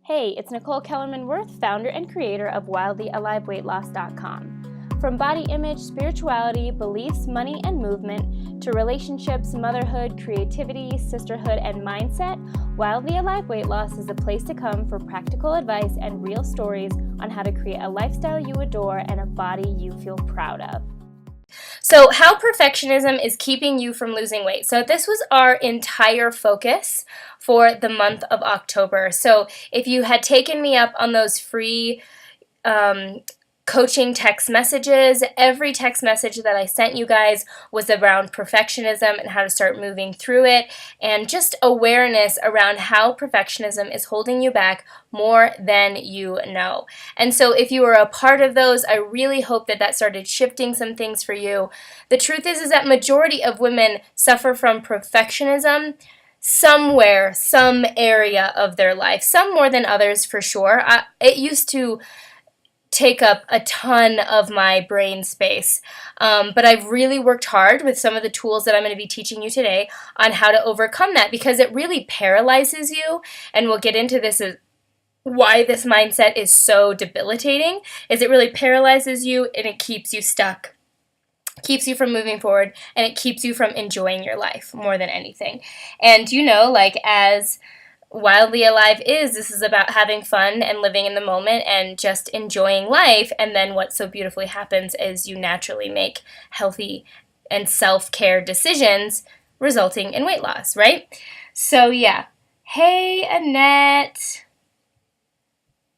Hey, it's Nichole Kellerman-Worth, founder and creator of WildlyAliveWeightLoss.com. From body image, spirituality, beliefs, money, and movement, to relationships, motherhood, creativity, sisterhood, and mindset, Wildly Alive Weight Loss is a place to come for practical advice and real stories on how to create a lifestyle you adore and a body you feel proud of. So, how perfectionism is keeping you from losing weight. So, this was our entire focus for the month of October. So, if you had taken me up on those free coaching text messages, every text message that I sent you guys was around perfectionism and how to start moving through it, and just awareness around how perfectionism is holding you back more than you know. And so if you were a part of those, I really hope that that started shifting some things for you. The truth is that majority of women suffer from perfectionism somewhere, some area of their life, some more than others for sure. It used to take up a ton of my brain space. But I've really worked hard with some of the tools that I'm going to be teaching you today on how to overcome that, because it really paralyzes you, and we'll get into this why this mindset is so debilitating, is it really paralyzes you and it keeps you stuck. Keeps you from moving forward, and it keeps you from enjoying your life more than anything. And as Wildly Alive this is about having fun and living in the moment and just enjoying life, and then what so beautifully happens is you naturally make healthy and self-care decisions resulting in weight loss, right? So yeah. Hey, Annette.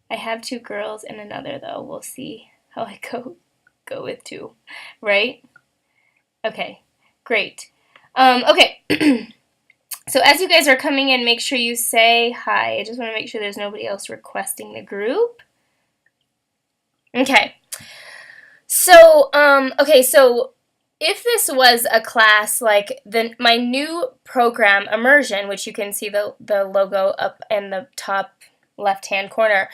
I have two girls and another, though. We'll see how I go with two, right? Okay, great. Okay. So as you guys are coming in, make sure you say hi. I just want to make sure there's nobody else requesting the group. Okay. So, so if this was a class like my new program, Immersion, which you can see the logo up in the top left-hand corner.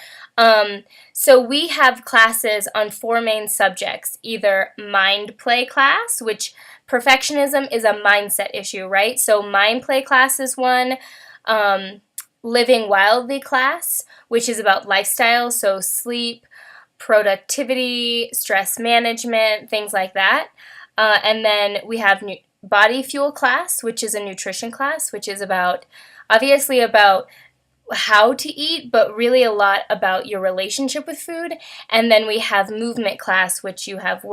So we have classes on 4 main subjects, either mind play class, which perfectionism is a mindset issue, right? So mind play class is one, living wildly class, which is about lifestyle, so sleep, productivity, stress management, things like that. And then we have body fuel class, which is a nutrition class, which is obviously about how to eat, but really a lot about your relationship with food. And then we have movement class, which you have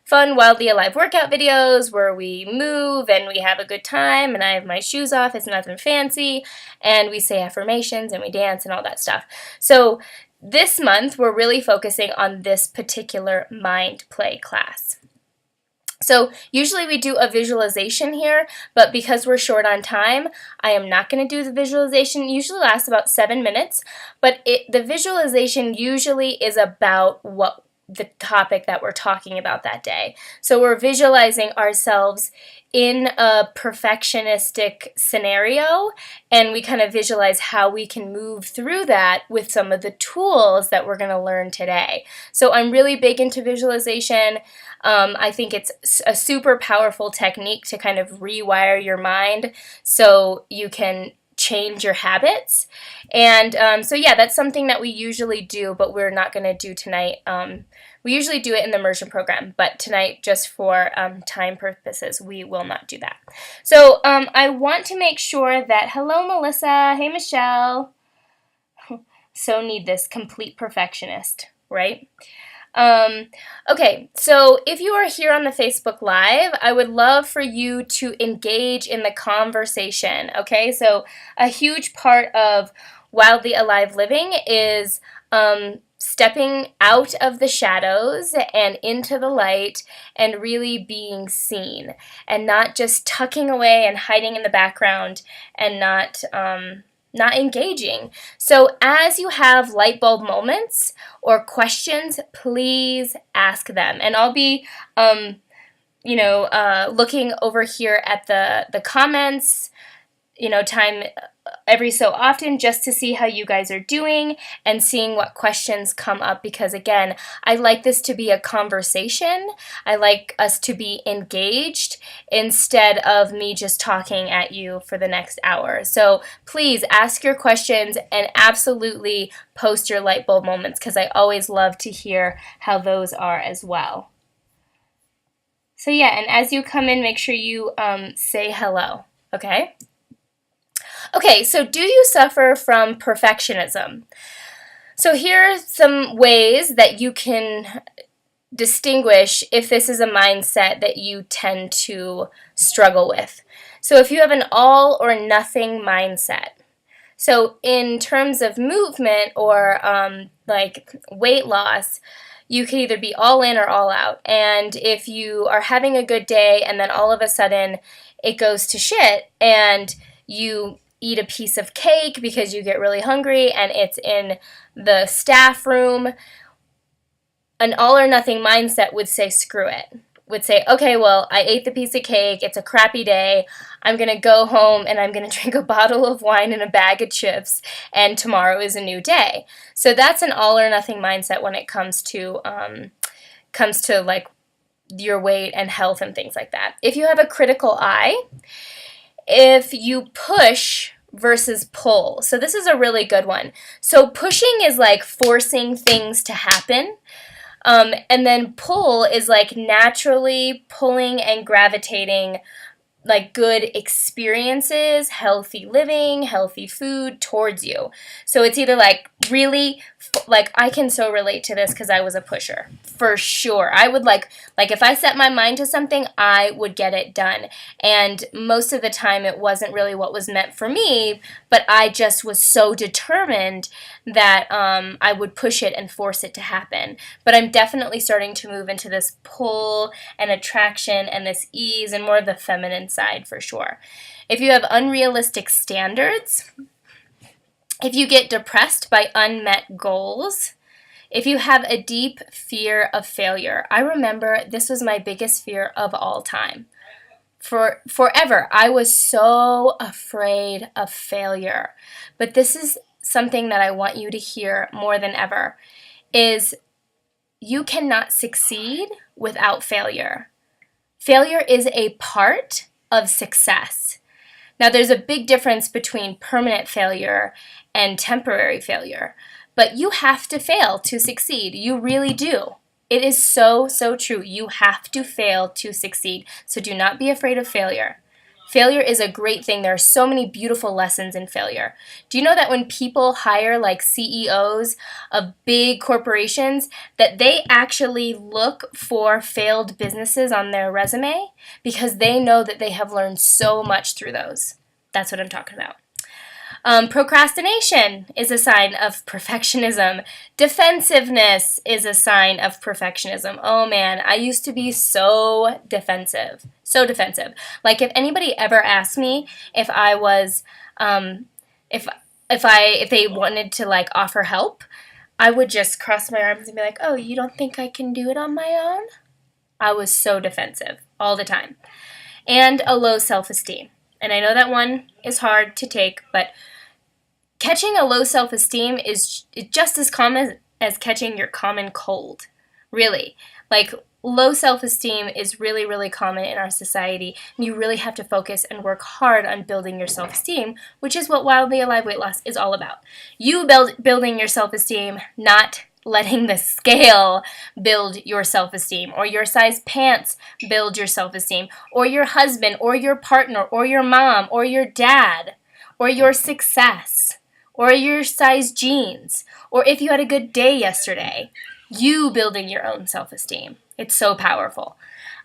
fun, wildly alive workout videos where we move and we have a good time, and I have my shoes off, it's nothing fancy, and we say affirmations and we dance and all that stuff. So this month we're really focusing on this particular mind play class. So usually we do a visualization here, but because we're short on time, I am not going to do the visualization. It usually lasts about 7 minutes, but the visualization usually is about what the topic that we're talking about that day. So we're visualizing ourselves in a perfectionistic scenario, and we kind of visualize how we can move through that with some of the tools that we're going to learn today. So I'm really big into visualization. I think it's a super powerful technique to kind of rewire your mind so you can change your habits. And so yeah, that's something that we usually do, but we're not going to do tonight. We usually do it in the immersion program, but tonight, just for time purposes, we will not do that. So I want to make sure that, hello Melissa, hey Michelle, so need this complete perfectionist, right? Okay, so if you are here on the Facebook Live, I would love for you to engage in the conversation, okay? So a huge part of Wildly Alive Living is stepping out of the shadows and into the light and really being seen, and not just tucking away and hiding in the background and not engaging. So as you have light bulb moments or questions, please ask them. And I'll be, looking over here at the comments, time every so often just to see how you guys are doing and seeing what questions come up, because again, I like this to be a conversation. I like us to be engaged instead of me just talking at you for the next hour. So please ask your questions and absolutely post your light bulb moments, because I always love to hear how those are as well. So yeah, and as you come in, make sure you say hello, okay? Okay, so do you suffer from perfectionism? So here are some ways that you can distinguish if this is a mindset that you tend to struggle with. So if you have an all or nothing mindset, so in terms of movement or like weight loss, you can either be all in or all out. And if you are having a good day and then all of a sudden it goes to shit and you eat a piece of cake because you get really hungry and it's in the staff room, an all or nothing mindset would say screw it. Would say, okay, well, I ate the piece of cake, it's a crappy day, I'm going to go home and I'm going to drink a bottle of wine and a bag of chips, and tomorrow is a new day. So that's an all or nothing mindset when it comes to like your weight and health and things like that. If you have a critical eye, if you push versus pull. So this is a really good one. So pushing is like forcing things to happen. And then pull is like naturally pulling and gravitating like good experiences, healthy living, healthy food towards you. So it's either like really, like I can so relate to this because I was a pusher, for sure. I would like if I set my mind to something, I would get it done. And most of the time it wasn't really what was meant for me, but I just was so determined that I would push it and force it to happen. But I'm definitely starting to move into this pull and attraction and this ease and more of the feminine side for sure. If you have unrealistic standards, if you get depressed by unmet goals, if you have a deep fear of failure. I remember this was my biggest fear of all time. For forever, I was so afraid of failure. But this is something that I want you to hear more than ever, is you cannot succeed without failure. Failure is a part of success. Now, there's a big difference between permanent failure and temporary failure, but you have to fail to succeed. You really do. It is so, so true. You have to fail to succeed. So do not be afraid of failure. Failure is a great thing. There are so many beautiful lessons in failure. Do you know that when people hire like CEOs of big corporations, that they actually look for failed businesses on their resume because they know that they have learned so much through those? That's what I'm talking about. Procrastination is a sign of perfectionism. Defensiveness is a sign of perfectionism. Oh man, I used to be so defensive. So defensive. Like if anybody ever asked me if I was, if they wanted to like offer help, I would just cross my arms and be like, oh, you don't think I can do it on my own? I was so defensive all the time. And a low self-esteem. And I know that one is hard to take, but catching a low self-esteem is just as common as catching your common cold. Really. Like, low self-esteem is really, really common in our society, and you really have to focus and work hard on building your self-esteem, which is what Wildly Alive Weight Loss is all about. You building your self-esteem, not letting the scale build your self-esteem, or your size pants build your self-esteem, or your husband, or your partner, or your mom, or your dad, or your success, or your size jeans, or if you had a good day yesterday. You building your own self-esteem. It's so powerful.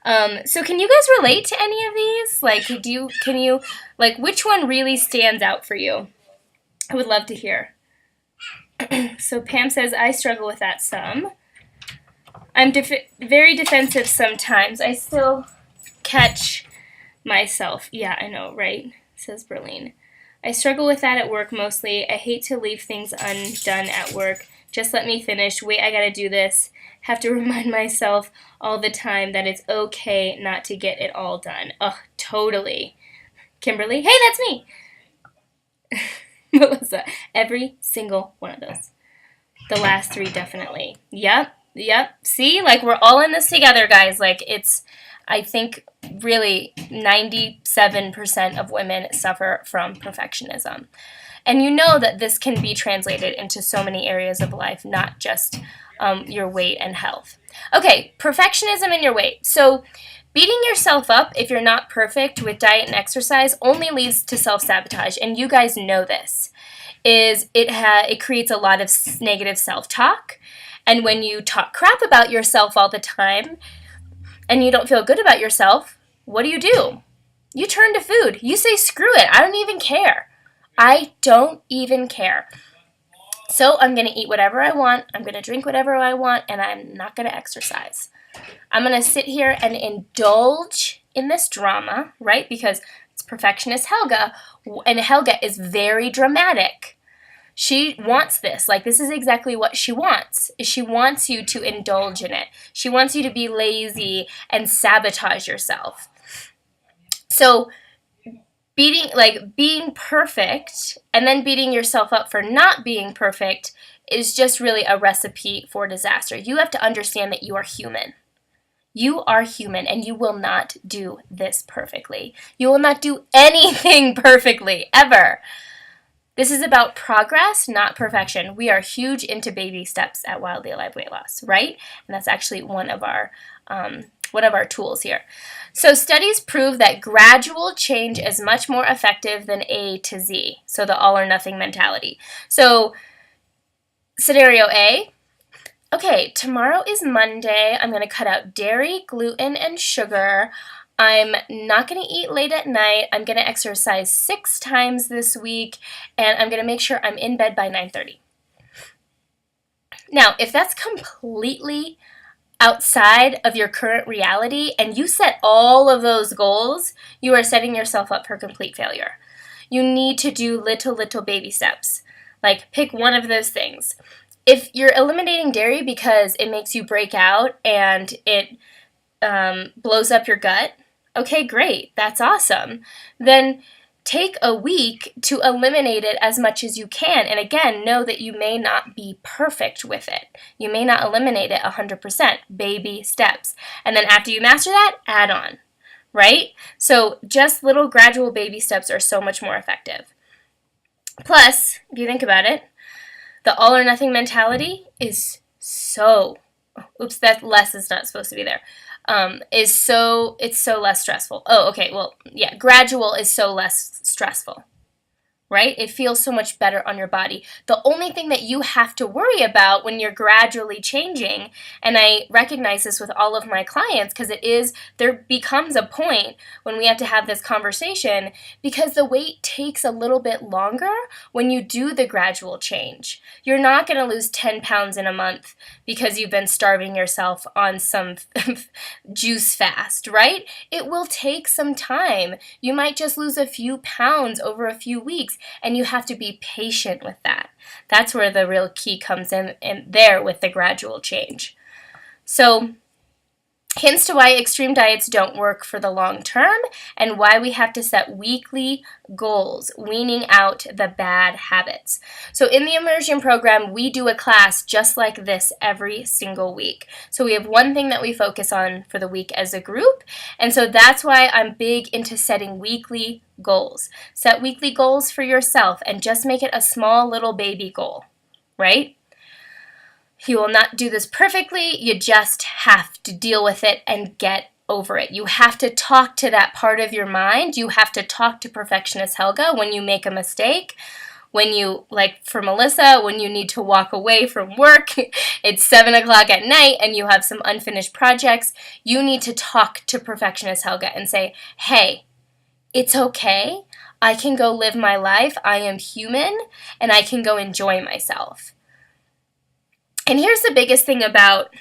So can you guys relate to any of these? Like, which one really stands out for you? I would love to hear. So Pam says, I struggle with that some. I'm very defensive sometimes. I still catch myself. Yeah, I know, right? Says Berlin. I struggle with that at work mostly. I hate to leave things undone at work. Just let me finish. Wait, I gotta do this. Have to remind myself all the time that it's okay not to get it all done. Ugh, totally. Kimberly, hey, that's me. Melissa, every single one of those. The last three, definitely. Yep. See, like, we're all in this together, guys. Like, it's, I think, really 97% of women suffer from perfectionism. And you know that this can be translated into so many areas of life, not just your weight and health. Okay, perfectionism and your weight. So, beating yourself up if you're not perfect with diet and exercise only leads to self-sabotage, and you guys know this. It creates a lot of negative self-talk, and when you talk crap about yourself all the time and you don't feel good about yourself, what do? You turn to food. You say, screw it, I don't even care. I don't even care. So I'm going to eat whatever I want, I'm going to drink whatever I want, and I'm not going to exercise. I'm going to sit here and indulge in this drama, right? Because it's perfectionist Helga, and Helga is very dramatic. She wants this. Like, this is exactly what she wants. She wants you to indulge in it. She wants you to be lazy and sabotage yourself. So being perfect and then beating yourself up for not being perfect is just really a recipe for disaster. You have to understand that you are human. You are human, and you will not do this perfectly. You will not do anything perfectly, ever. This is about progress, not perfection. We are huge into baby steps at Wildly Alive Weight Loss, right? And that's actually one of our tools here. So studies prove that gradual change is much more effective than A to Z, so the all or nothing mentality. So scenario A, okay, tomorrow is Monday. I'm going to cut out dairy, gluten, and sugar. I'm not going to eat late at night. I'm going to exercise 6 times this week, and I'm going to make sure I'm in bed by 9:30. Now, if that's completely outside of your current reality and you set all of those goals, you are setting yourself up for complete failure. You need to do little baby steps. Like, pick one of those things. If you're eliminating dairy because it makes you break out and it blows up your gut, okay, great, that's awesome. Then take a week to eliminate it as much as you can. And again, know that you may not be perfect with it. You may not eliminate it 100%. Baby steps. And then after you master that, add on, right? So just little gradual baby steps are so much more effective. Plus, if you think about it, the all or nothing mentality is so, oops, that less is not supposed to be there. It's so less stressful. Oh, okay, well, yeah, gradual is so less stressful, right? It feels so much better on your body. The only thing that you have to worry about when you're gradually changing, and I recognize this with all of my clients because there becomes a point when we have to have this conversation because the weight takes a little bit longer when you do the gradual change. You're not going to lose 10 pounds in a month because you've been starving yourself on some juice fast, right? It will take some time. You might just lose a few pounds over a few weeks, and you have to be patient with that. That's where the real key comes in there with the gradual change. So, hints to why extreme diets don't work for the long term and why we have to set weekly goals, weaning out the bad habits. So in the immersion program, we do a class just like this every single week. So we have one thing that we focus on for the week as a group, and so that's why I'm big into setting weekly goals. Set weekly goals for yourself and just make it a small little baby goal, right? You will not do this perfectly. You just have to deal with it and get over it. You have to talk to that part of your mind. You have to talk to perfectionist Helga when you make a mistake. When you, like for Melissa, when you need to walk away from work, it's 7 o'clock at night and you have some unfinished projects, you need to talk to perfectionist Helga and say, hey, it's okay. I can go live my life. I am human and I can go enjoy myself. And here's the biggest thing about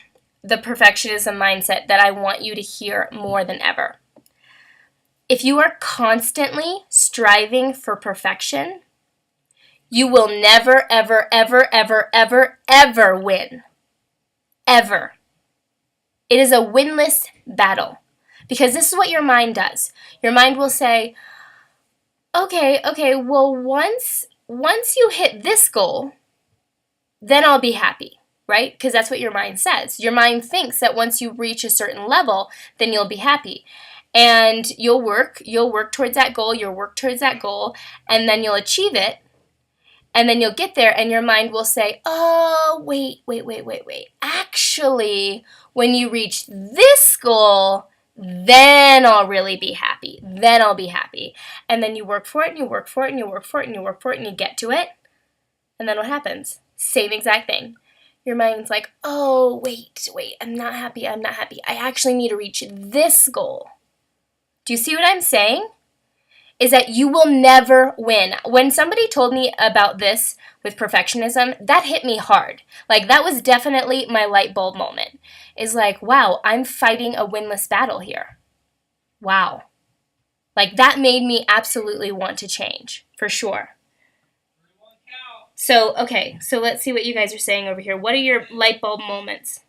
the perfectionism mindset that I want you to hear more than ever. If you are constantly striving for perfection, you will never, ever, ever, ever, ever, ever win. Ever. It is a winless battle. Because this is what your mind does. Your mind will say, okay, well, once you hit this goal, then I'll be happy, right? Because that's what your mind says. Your mind thinks that once you reach a certain level, then you'll be happy. And you'll work towards that goal, and then you'll achieve it, and then you'll get there, and your mind will say, oh, wait. Actually, when you reach this goal, then I'll really be happy. Then I'll be happy. And then you work for it, and you work for it, and you work for it, and you work for it, and you get to it. And then what happens? Same exact thing. Your mind's like, oh, wait, I'm not happy. I actually need to reach this goal. Do you see what I'm saying? Is that you will never win. When somebody told me about this with perfectionism, that hit me hard. Like, that was definitely my light bulb moment. Is like, wow, I'm fighting a winless battle here. Wow. Like, that made me absolutely want to change, for sure. So, okay, so let's see what you guys are saying over here. What are your light bulb moments?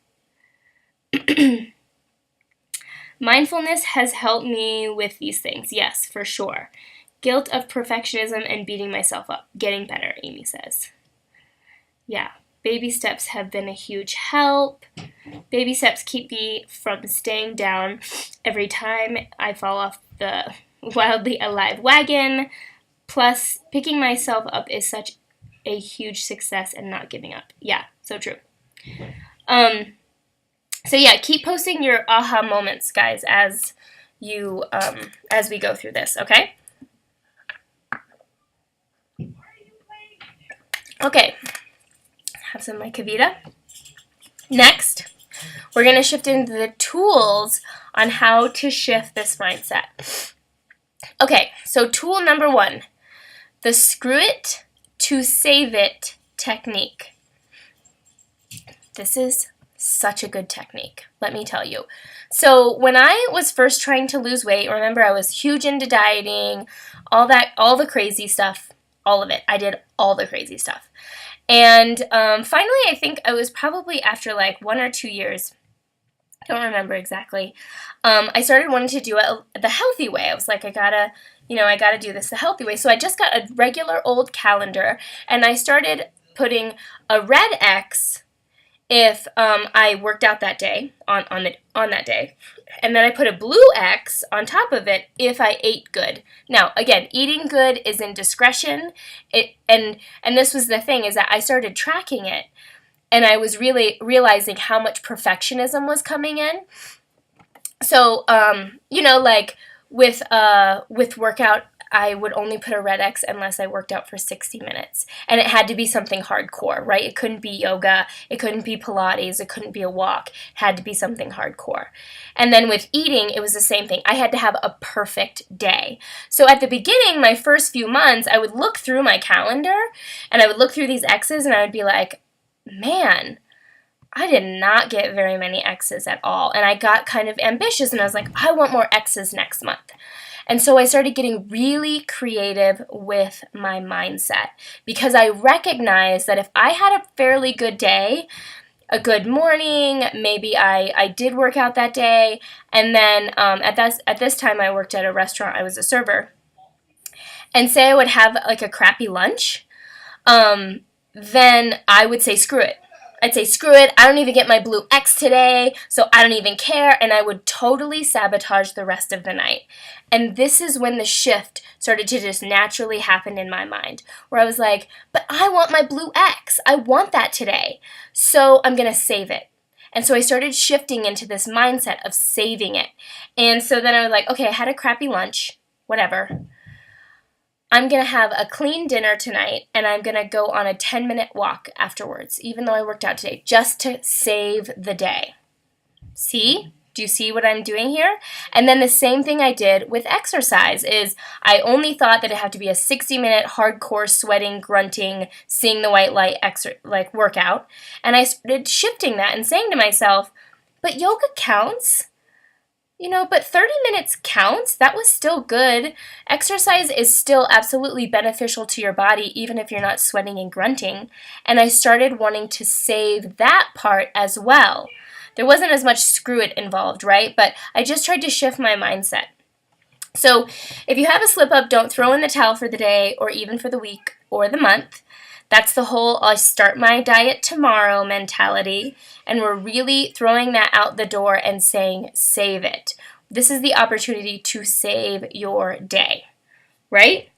Mindfulness has helped me with these things. Yes, for sure. Guilt of perfectionism and beating myself up. Getting better, Amy says. Yeah, baby steps have been a huge help. Baby steps keep me from staying down every time I fall off the wildly alive wagon. Plus, picking myself up is such a huge success and not giving up. Yeah, so true. So yeah, keep posting your aha moments, guys, as we go through this, okay? Okay, have some of my Kavita. Next, we're going to shift into the tools on how to shift this mindset. Okay, so tool number 1, the screw it to save it technique. This is such a good technique, let me tell you. So when I was first trying to lose weight, remember I was huge into dieting, all the crazy stuff, all of it. I did all the crazy stuff. And finally, I think I was probably after like 1 or 2 years, I don't remember exactly, I started wanting to do it the healthy way. I was like, I gotta do this the healthy way. So I just got a regular old calendar, and I started putting a red X if I worked out that day, on that day. And then I put a blue X on top of it if I ate good. Now, again, eating good is in discretion. And this was the thing, is that I started tracking it, and I was really realizing how much perfectionism was coming in. So, like with workout, I would only put a red X unless I worked out for 60 minutes. And it had to be something hardcore, right? It couldn't be yoga, it couldn't be Pilates, it couldn't be a walk. It had to be something hardcore. And then with eating, it was the same thing. I had to have a perfect day. So at the beginning, my first few months, I would look through my calendar, and I would look through these X's, and I would be like, man, I did not get very many X's at all. And I got kind of ambitious, and I was like, I want more X's next month. And so I started getting really creative with my mindset, because I recognized that if I had a fairly good day, a good morning, maybe I did work out that day, and then at this time I worked at a restaurant, I was a server, and say I would have like a crappy lunch, then I would say screw it. I'd say, screw it, I don't even get my blue X today, so I don't even care, and I would totally sabotage the rest of the night. And this is when the shift started to just naturally happen in my mind, where I was like, but I want my blue X, I want that today, so I'm going to save it. And so I started shifting into this mindset of saving it. And so then I was like, okay, I had a crappy lunch, whatever. I'm going to have a clean dinner tonight, and I'm going to go on a 10-minute walk afterwards, even though I worked out today, just to save the day. See? Do you see what I'm doing here? And then the same thing I did with exercise is I only thought that it had to be a 60-minute hardcore sweating, grunting, seeing the white light workout. And I started shifting that and saying to myself, but yoga counts. But 30 minutes counts. That was still good. Exercise is still absolutely beneficial to your body, even if you're not sweating and grunting. And I started wanting to save that part as well. There wasn't as much screw it involved, right? But I just tried to shift my mindset. So if you have a slip up, don't throw in the towel for the day or even for the week or the month. That's the whole I'll start my diet tomorrow mentality. And we're really throwing that out the door and saying, save it. This is the opportunity to save your day, right?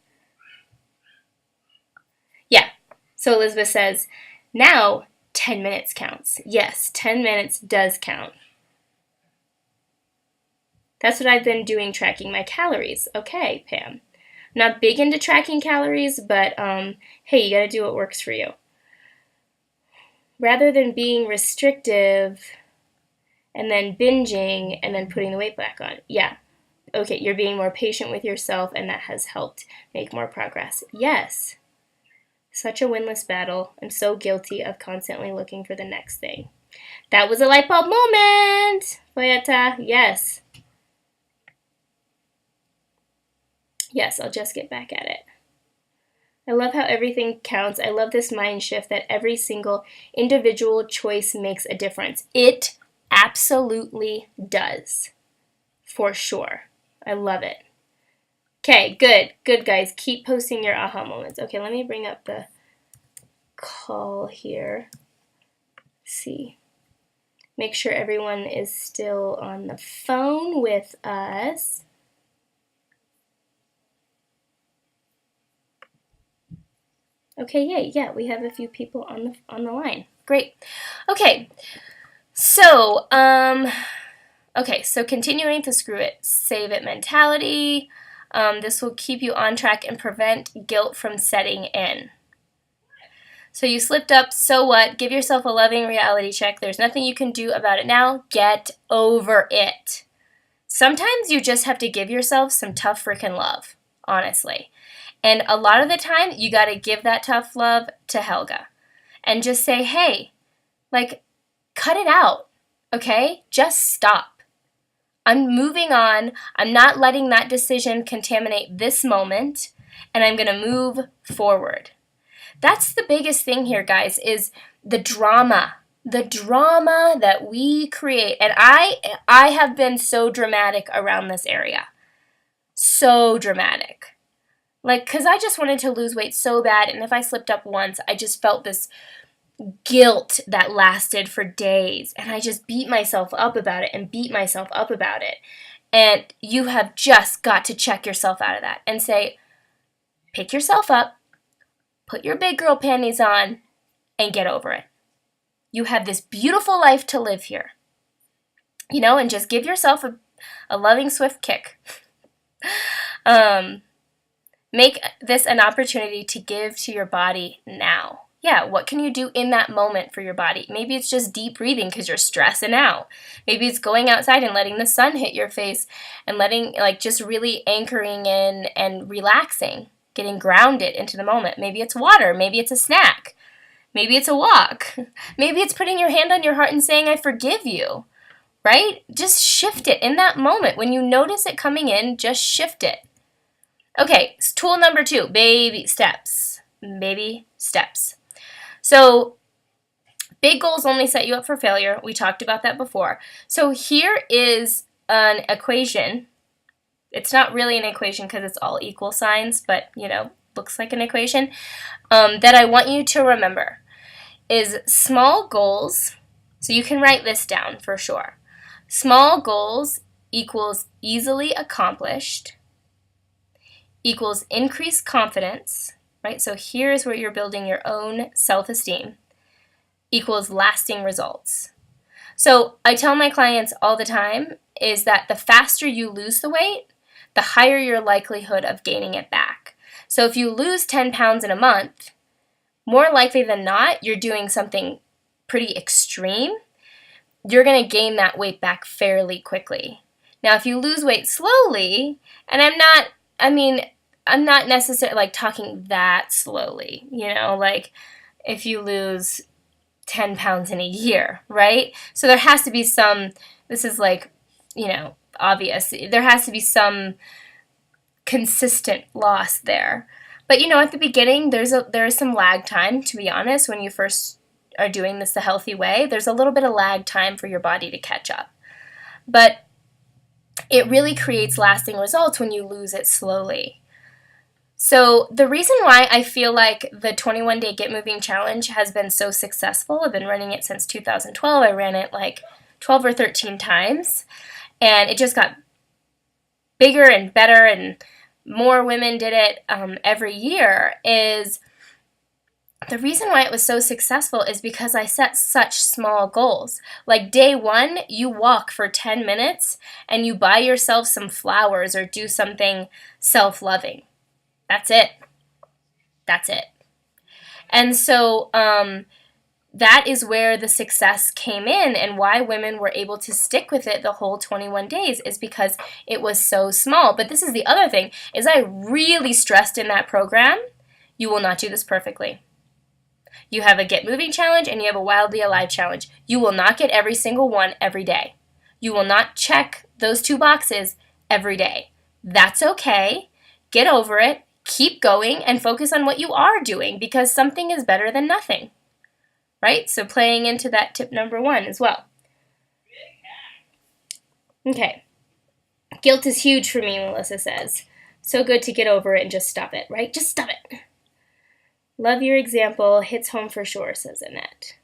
Yeah. So Elizabeth says, now 10 minutes counts. Yes, 10 minutes does count. That's what I've been doing, tracking my calories. Okay, Pam. Not big into tracking calories, but hey, you gotta do what works for you. Rather than being restrictive and then binging and then putting the weight back on. Yeah. Okay, you're being more patient with yourself, and that has helped make more progress. Yes. Such a winless battle. I'm so guilty of constantly looking for the next thing. That was a light bulb moment, Boyetta. Yes. Yes, I'll just get back at it. I love how everything counts. I love this mind shift that every single individual choice makes a difference. It absolutely does. For sure. I love it. Okay, good. Good, guys. Keep posting your aha moments. Okay, let me bring up the call here. See. Make sure everyone is still on the phone with us. Okay, yeah, we have a few people on the line. Great. Okay. So, so continuing to screw it, save it mentality. This will keep you on track and prevent guilt from setting in. So you slipped up, so what? Give yourself a loving reality check. There's nothing you can do about it now. Get over it. Sometimes you just have to give yourself some tough freaking love, honestly. And a lot of the time, you got to give that tough love to Helga. And just say, hey, cut it out, okay? Just stop. I'm moving on. I'm not letting that decision contaminate this moment. And I'm going to move forward. That's the biggest thing here, guys, is the drama that we create. And I have been so dramatic around this area. So dramatic. Because I just wanted to lose weight so bad, and if I slipped up once, I just felt this guilt that lasted for days, and I just beat myself up about it and beat myself up about it. And you have just got to check yourself out of that and say, pick yourself up, put your big girl panties on, and get over it. You have this beautiful life to live here. And just give yourself a loving, swift kick. Make this an opportunity to give to your body now. Yeah, what can you do in that moment for your body? Maybe it's just deep breathing because you're stressing out. Maybe it's going outside and letting the sun hit your face and just really anchoring in and relaxing, getting grounded into the moment. Maybe it's water. Maybe it's a snack. Maybe it's a walk. Maybe it's putting your hand on your heart and saying, I forgive you, right? Just shift it in that moment. When you notice it coming in, just shift it. Okay, tool number 2, baby steps. Baby steps. So, big goals only set you up for failure. We talked about that before. So here is an equation. It's not really an equation because it's all equal signs, but, looks like an equation, that I want you to remember is small goals. So you can write this down for sure. Small goals equals easily accomplished equals increased confidence, right? So here's where you're building your own self-esteem, equals lasting results. So I tell my clients all the time is that the faster you lose the weight, the higher your likelihood of gaining it back. So if you lose 10 pounds in a month, more likely than not, you're doing something pretty extreme. You're going to gain that weight back fairly quickly. Now, if you lose weight slowly, and I'm not necessarily talking that slowly, if you lose 10 pounds in a year, right? So there has to be this is obvious. There has to be some consistent loss there. But at the beginning, there is some lag time, to be honest, when you first are doing this the healthy way. There's a little bit of lag time for your body to catch up. But it really creates lasting results when you lose it slowly. So the reason why I feel like the 21 Day Get Moving Challenge has been so successful, I've been running it since 2012. I ran it like 12 or 13 times, and it just got bigger and better, and more women did it every year. Is the reason why it was so successful is because I set such small goals. Like day one, you walk for 10 minutes and you buy yourself some flowers or do something self-loving. That's it. That's it. And so that is where the success came in, and why women were able to stick with it the whole 21 days is because it was so small. But this is the other thing, is I really stressed in that program, you will not do this perfectly. You have a Get Moving challenge and you have a Wildly Alive challenge. You will not get every single one every day. You will not check those 2 boxes every day. That's okay. Get over it. Keep going and focus on what you are doing, because something is better than nothing. Right? So playing into that tip number 1 as well. Okay. Guilt is huge for me, Melissa says. So good to get over it and just stop it, right? Just stop it. Love your example. Hits home for sure, says Annette.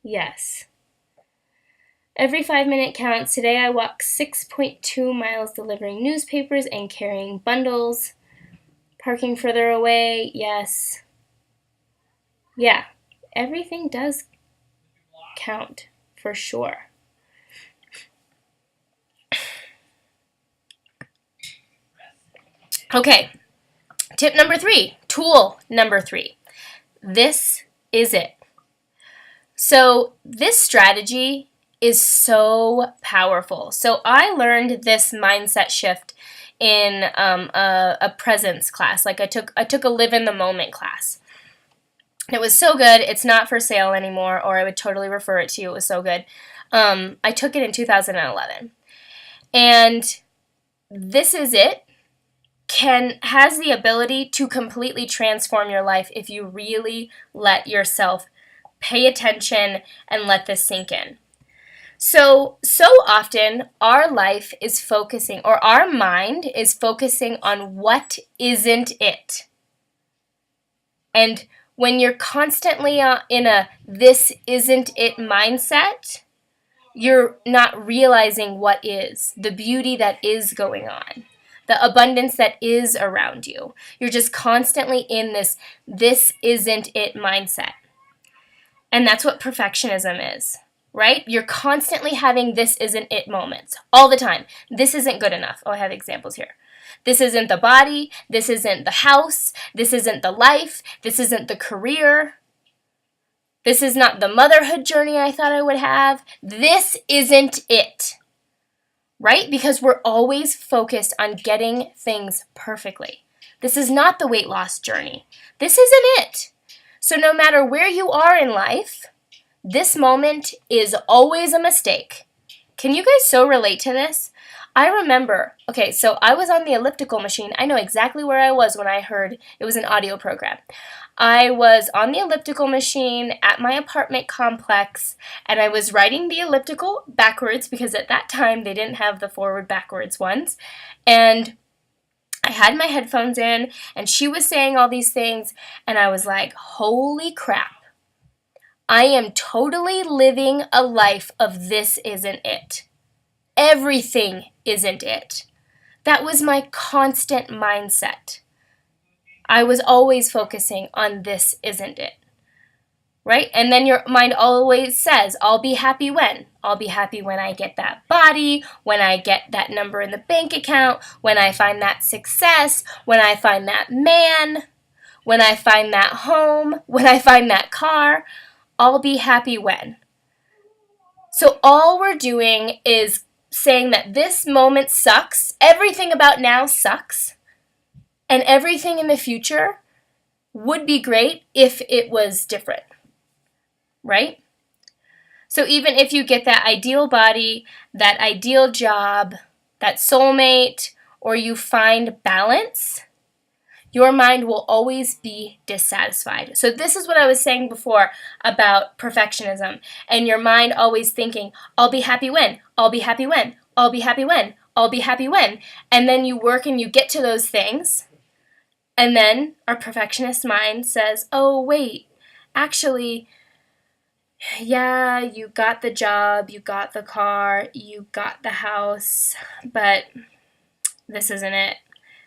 Yes. Every 5-minute counts. Today I walked 6.2 miles delivering newspapers and carrying bundles. Parking further away. Yes. Yeah. Everything does count for sure. Okay. Tip number 3. Tool number 3. This is it. So this strategy is so powerful. So I learned this mindset shift in a presence class. Like I took a live in the moment class. It was so good. It's not for sale anymore, or I would totally refer it to you. It was so good. I took it in 2011. And this is it. Has the ability to completely transform your life if you really let yourself pay attention and let this sink in. So often our life is focusing, or our mind is focusing on what isn't it. And when you're constantly in a this isn't it mindset, you're not realizing what is, the beauty that is going on, the abundance that is around you. You're just constantly in this isn't it mindset. And that's what perfectionism is, right? You're constantly having this isn't it moments all the time. This isn't good enough. Oh, I have examples here. This isn't the body. This isn't the house. This isn't the life. This isn't the career. This is not the motherhood journey I thought I would have. This isn't it, right? Because we're always focused on getting things perfectly. This is not the weight loss journey. This isn't it. So no matter where you are in life, this moment is always a mistake. Can you guys so relate to this? I remember, okay, so I was on the elliptical machine. I know exactly where I was when I heard it was an audio program. I was on the elliptical machine at my apartment complex, and I was riding the elliptical backwards because at that time they didn't have the forward backwards ones. And I had my headphones in, and she was saying all these things, and I was like, holy crap. I am totally living a life of this isn't it. Everything isn't it. That was my constant mindset. I was always focusing on this isn't it. Right? And then your mind always says, I'll be happy when? I'll be happy when I get that body, when I get that number in the bank account, when I find that success, when I find that man, when I find that home, when I find that car. I'll be happy when. So all we're doing is saying that this moment sucks, everything about now sucks, and everything in the future would be great if it was different. Right? So even if you get that ideal body, that ideal job, that soulmate, or you find balance, your mind will always be dissatisfied. So this is what I was saying before about perfectionism, and your mind always thinking, I'll be happy when, I'll be happy when, I'll be happy when, I'll be happy when. And then you work and you get to those things, and then our perfectionist mind says, oh, wait, actually, yeah, you got the job, you got the car, you got the house, but this isn't it.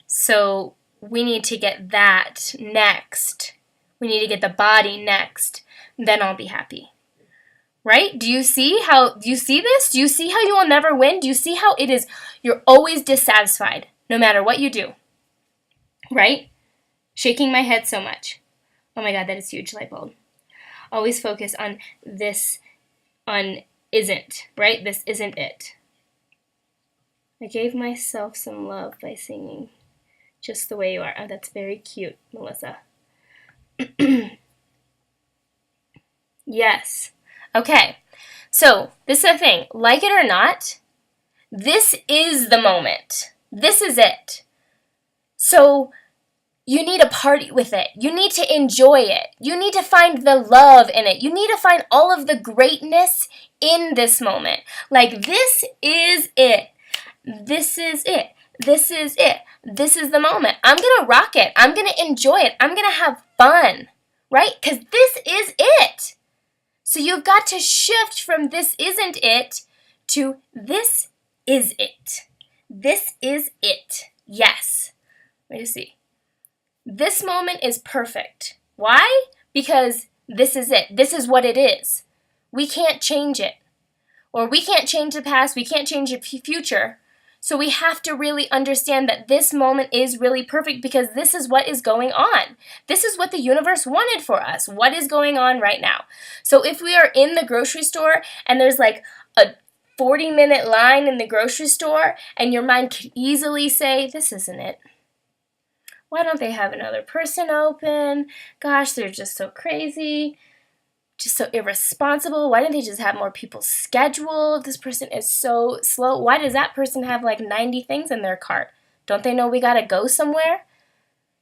So we need to get that next. We need to get the body next. Then I'll be happy. Right? Do you see this? Do you see how you will never win? Do you see how it is, you're always dissatisfied, no matter what you do? Right? Shaking my head so much. Oh my God, that is huge, light bulb. Always focus on this, on isn't, right? This isn't it. I gave myself some love by singing Just the Way You Are. Oh, that's very cute, Melissa. Yes. Okay. So, this is the thing. Like it or not, this is the moment. This is it. So, you need to party with it. You need to enjoy it. You need to find the love in it. You need to find all of the greatness in this moment. Like, this is it. This is it. This is it. This is the moment. I'm going to rock it. I'm going to enjoy it. I'm going to have fun, right? Because this is it. So you've got to shift from this isn't it to this is it. This is it. Yes. Let me see. This moment is perfect. Why? Because this is it. This is what it is. We can't change it. Or we can't change the past. We can't change the future. So we have to really understand that this moment is really perfect because this is what is going on. This is what the universe wanted for us. What is going on right now? So if we are in the grocery store and there's like a 40-minute line in the grocery store and your mind could easily say, this isn't it. Why don't they have another person open? Gosh, they're just so crazy. Just so irresponsible. Why didn't they just have more people scheduled? This person is so slow. Why does that person have like 90 things in their cart? Don't they know we gotta go somewhere?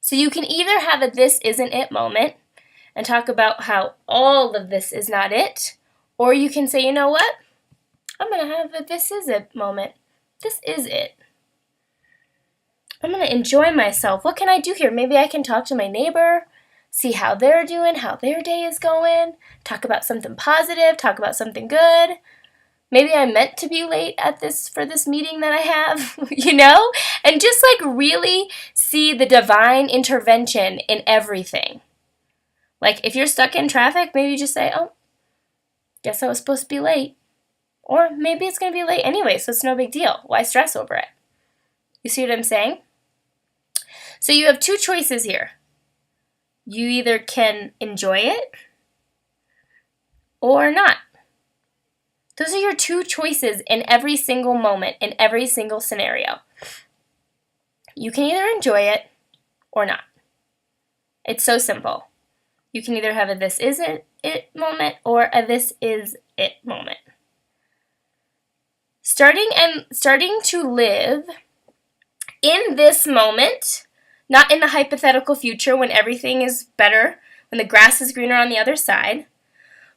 So you can either have a this isn't it moment and talk about how all of this is not it, or you can say, you know what? I'm gonna have a this is it moment. This is it. I'm going to enjoy myself. What can I do here? Maybe I can talk to my neighbor, see how they're doing, how their day is going, talk about something positive, talk about something good. Maybe I'm meant to be late for this meeting that I have, you know? And just like really see the divine intervention in everything. Like if you're stuck in traffic, maybe you just say, oh, guess I was supposed to be late. Or maybe it's going to be late anyway, so it's no big deal. Why stress over it? You see what I'm saying? So you have two choices here. You either can enjoy it or not. Those are your two choices in every single moment, in every single scenario. You can either enjoy it or not. It's so simple. You can either have a this isn't it moment or a this is it moment. Starting to live in this moment, not in the hypothetical future when everything is better, when the grass is greener on the other side,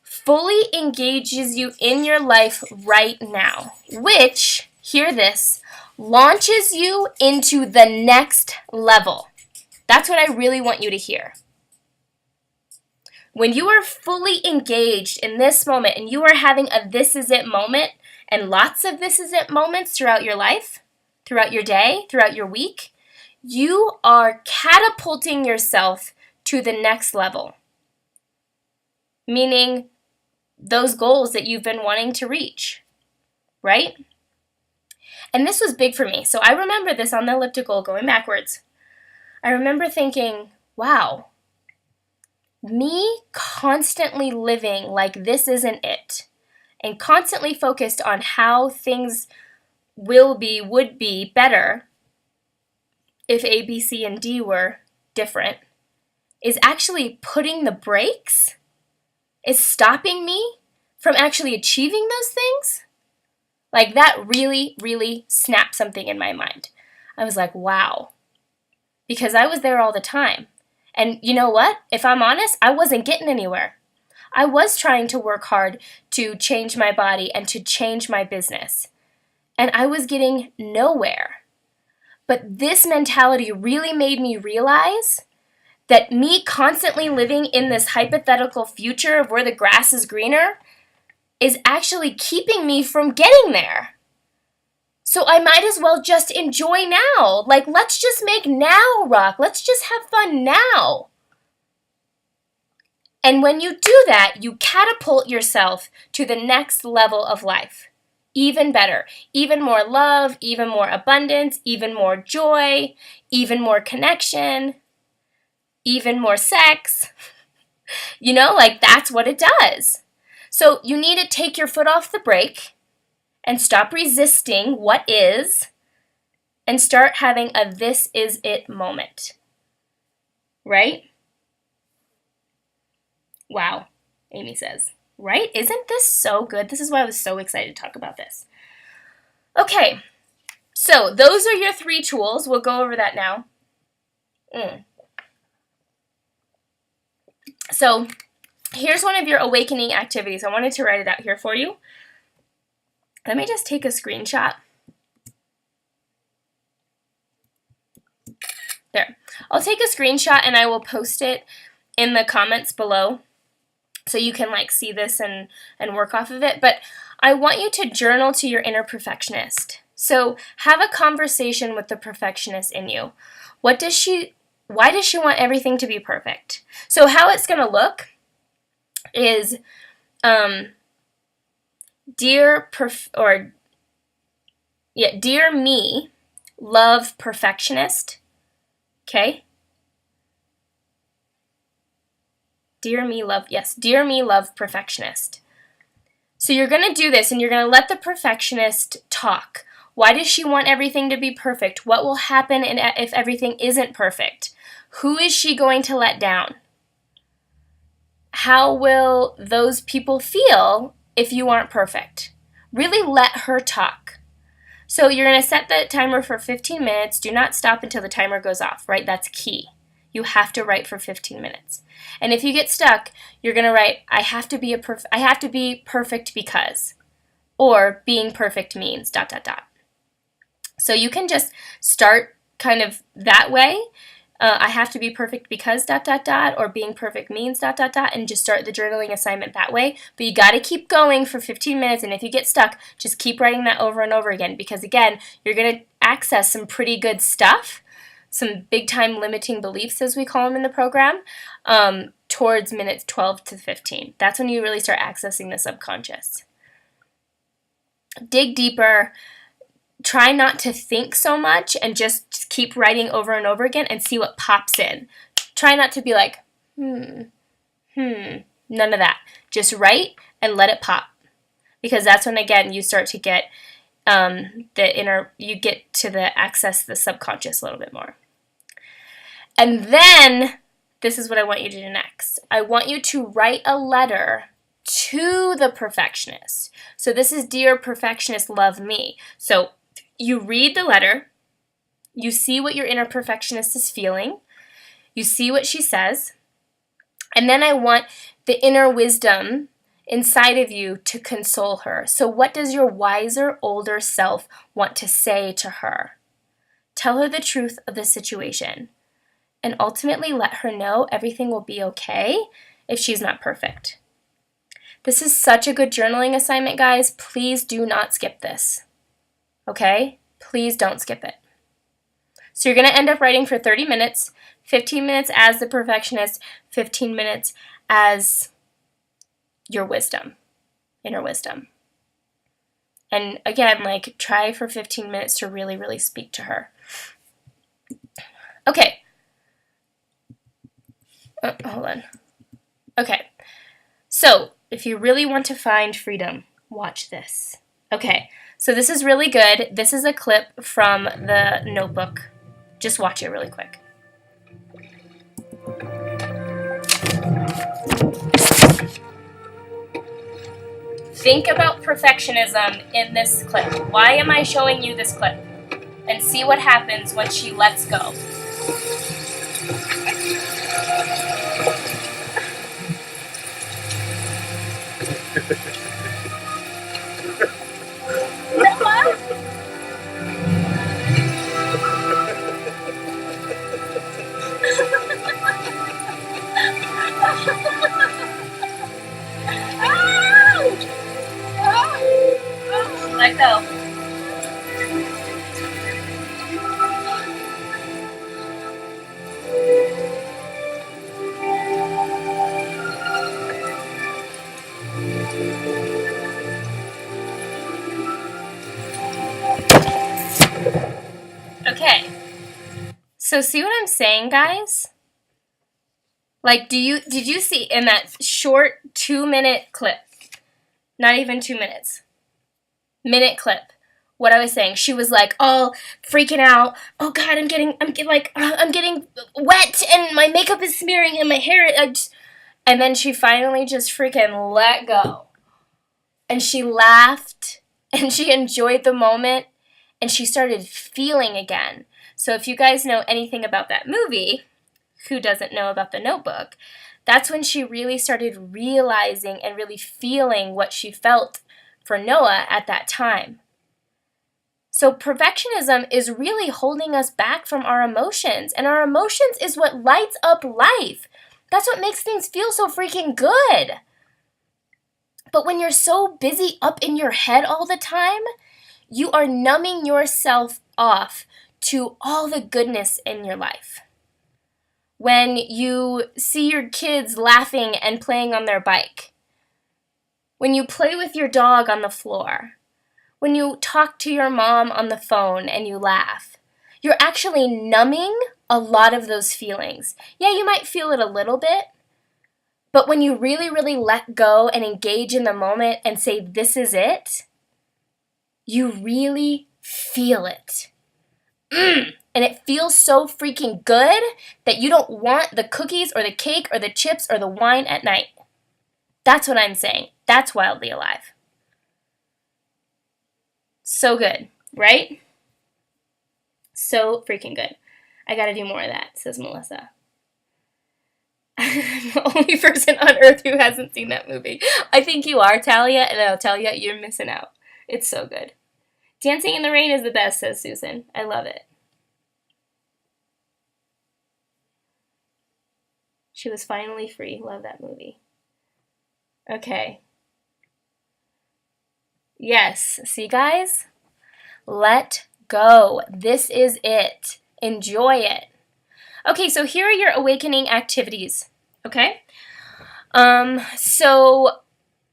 fully engages you in your life right now, which, hear this, launches you into the next level. That's what I really want you to hear. When you are fully engaged in this moment and you are having a this is it moment and lots of this is it moments throughout your life, throughout your day, throughout your week, you are catapulting yourself to the next level. Meaning those goals that you've been wanting to reach, right? And this was big for me. So I remember this on the elliptical going backwards. I remember thinking, wow, me constantly living like this isn't it and constantly focused on how things would be better if A, B, C, and D were different, is actually putting the brakes, is stopping me from actually achieving those things. Like that really, really snapped something in my mind. I was like, wow, because I was there all the time. And you know what? If I'm honest, I wasn't getting anywhere. I was trying to work hard to change my body and to change my business. And I was getting nowhere. But this mentality really made me realize that me constantly living in this hypothetical future of where the grass is greener is actually keeping me from getting there. So I might as well just enjoy now. Like, let's just make now rock. Let's just have fun now. And when you do that, you catapult yourself to the next level of life. Even better. Even more love, even more abundance, even more joy, even more connection, even more sex. You know, like that's what it does. So you need to take your foot off the brake and stop resisting what is and start having a this is it moment. Right? Wow, Amy says. Right? Isn't this so good? This is why I was so excited to talk about this. Okay, so those are your 3 tools. We'll go over that now. So here's one of your awakening activities. I wanted to write it out here for you. Let me just take a screenshot. There. I'll take a screenshot and I will post it in the comments below so you can like see this and work off of it. But I want you to journal to your inner perfectionist. So have a conversation with the perfectionist in you. Why does she want everything to be perfect? So how it's going to look is, dear me, love perfectionist. Okay? Dear me, love perfectionist. So you're going to do this and you're going to let the perfectionist talk. Why does she want everything to be perfect? What will happen if everything isn't perfect? Who is she going to let down? How will those people feel if you aren't perfect? Really let her talk. So you're going to set the timer for 15 minutes. Do not stop until the timer goes off, right? That's key. You have to write for 15 minutes. And if you get stuck, you're going to write, I have to be perfect because, or being perfect means ... So you can just start kind of that way. I have to be perfect because ... or being perfect means ... and just start the journaling assignment that way. But you got to keep going for 15 minutes, and if you get stuck, just keep writing that over and over again, because again, you're going to access some pretty good stuff, some big time limiting beliefs, as we call them in the program, towards minutes 12 to 15. That's when you really start accessing the subconscious. Dig deeper. Try not to think so much and just keep writing over and over again and see what pops in. Try not to be like, none of that. Just write and let it pop. Because that's when, again, you start to get you get to access the subconscious a little bit more. And then, this is what I want you to do next. I want you to write a letter to the perfectionist. So this is, Dear Perfectionist, Love Me. So you read the letter, you see what your inner perfectionist is feeling, you see what she says, and then I want the inner wisdom inside of you to console her. So what does your wiser, older self want to say to her? Tell her the truth of the situation, and ultimately let her know everything will be okay if she's not perfect. This is such a good journaling assignment, guys. Please do not skip this. Okay? Please don't skip it. So you're going to end up writing for 30 minutes, 15 minutes as the perfectionist, 15 minutes as your wisdom, inner wisdom. And again, like, try for 15 minutes to really, really speak to her. Okay. Hold on. Okay. So, if you really want to find freedom, watch this. Okay. So this is really good. This is a clip from the Notebook. Just watch it really quick. Think about perfectionism in this clip. Why am I showing you this clip? And see what happens when she lets go. Let go. Okay. So see what I'm saying, guys? Like, did you see in that short 2-minute clip, not even 2 minutes, minute clip, what I was saying? She was like all freaking out. Oh God, I'm getting wet and my makeup is smearing and my hair. And then she finally just freaking let go. And she laughed and she enjoyed the moment and she started feeling again. So if you guys know anything about that movie, who doesn't know about The Notebook, that's when she really started realizing and really feeling what she felt for Noah at that time. So perfectionism is really holding us back from our emotions, and our emotions is what lights up life. That's what makes things feel so freaking good. But when you're so busy up in your head all the time, you are numbing yourself off to all the goodness in your life. When you see your kids laughing and playing on their bike, when you play with your dog on the floor, when you talk to your mom on the phone and you laugh, you're actually numbing a lot of those feelings. Yeah, you might feel it a little bit, but when you really, really let go and engage in the moment and say, this is it, you really feel it. And it feels so freaking good that you don't want the cookies or the cake or the chips or the wine at night. That's what I'm saying. That's wildly alive. So good, right? So freaking good. I gotta do more of that, says Melissa. I'm the only person on earth who hasn't seen that movie. I think you are, Talia, and I'll tell you, you're missing out. It's so good. Dancing in the Rain is the best, says Susan. I love it. She was finally free. Love that movie. Okay. Yes. See, guys? Let go. This is it. Enjoy it. Okay, so here are your awakening activities. Okay? So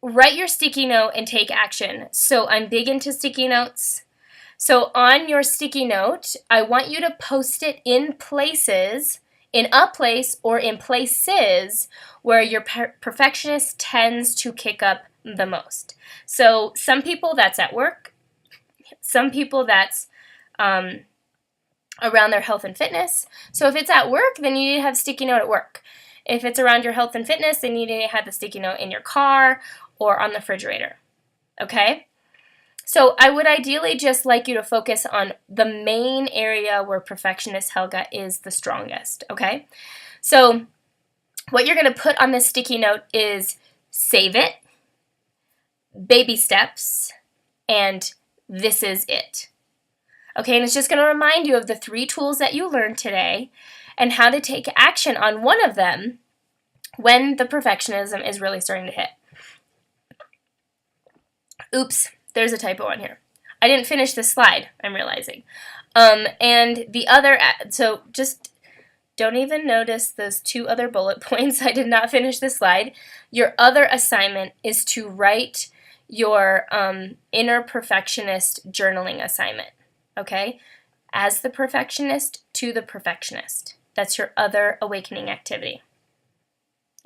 write your sticky note and take action. So I'm big into sticky notes. So on your sticky note, I want you to post it in places, in a place or in places where your perfectionist tends to kick up the most. So some people that's at work, some people that's around their health and fitness. So if it's at work, then you need to have sticky note at work. If it's around your health and fitness, then you need to have the sticky note in your car or on the refrigerator. Okay? So I would ideally just like you to focus on the main area where perfectionist Helga is the strongest, okay? So what you're going to put on this sticky note is save it, baby steps, and this is it. Okay, and it's just going to remind you of the 3 tools that you learned today and how to take action on one of them when the perfectionism is really starting to hit. Oops. There's a typo on here. I didn't finish this slide, I'm realizing. And the other, so just don't even notice those 2 other bullet points. I did not finish this slide. Your other assignment is to write your inner perfectionist journaling assignment, okay? As the perfectionist to the perfectionist. That's your other awakening activity,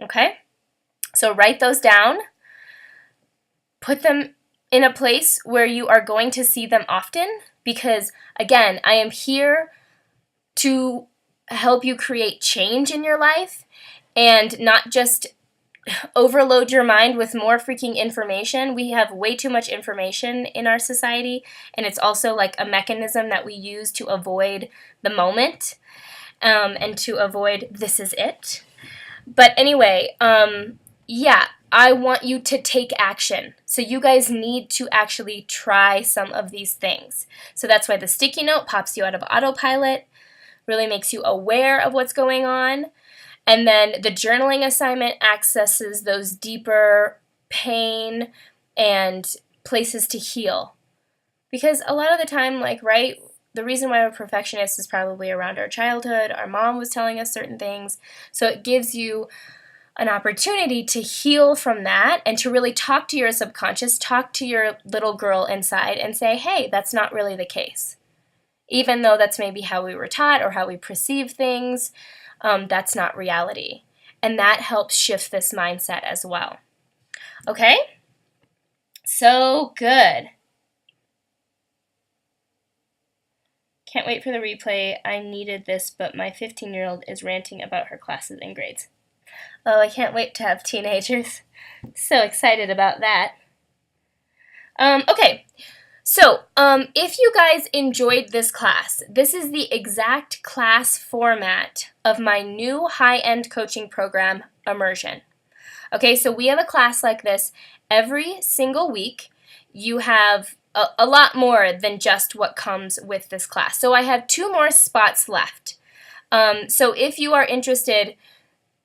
okay? So write those down. Put them in a place where you are going to see them often because, again, I am here to help you create change in your life and not just overload your mind with more freaking information. We have way too much information in our society, and it's also like a mechanism that we use to avoid the moment. and to avoid this is it. But anyway, yeah, I want you to take action. So you guys need to actually try some of these things. So that's why the sticky note pops you out of autopilot, really makes you aware of what's going on. And then the journaling assignment accesses those deeper pain and places to heal. Because a lot of the time, like, right, the reason why we're perfectionists is probably around our childhood. Our mom was telling us certain things. So it gives you an opportunity to heal from that and to really talk to your subconscious, talk to your little girl inside and say, hey, that's not really the case. Even though that's maybe how we were taught or how we perceive things, that's not reality. And that helps shift this mindset as well. Okay? So good. Can't wait for the replay. I needed this, but my 15-year-old is ranting about her classes and grades. Oh, I can't wait to have teenagers. So excited about that. Okay, so if you guys enjoyed this class, this is the exact class format of my new high-end coaching program, Immersion. Okay, so we have a class like this every single week. You have a lot more than just what comes with this class. So I have 2 more spots left. So if you are interested,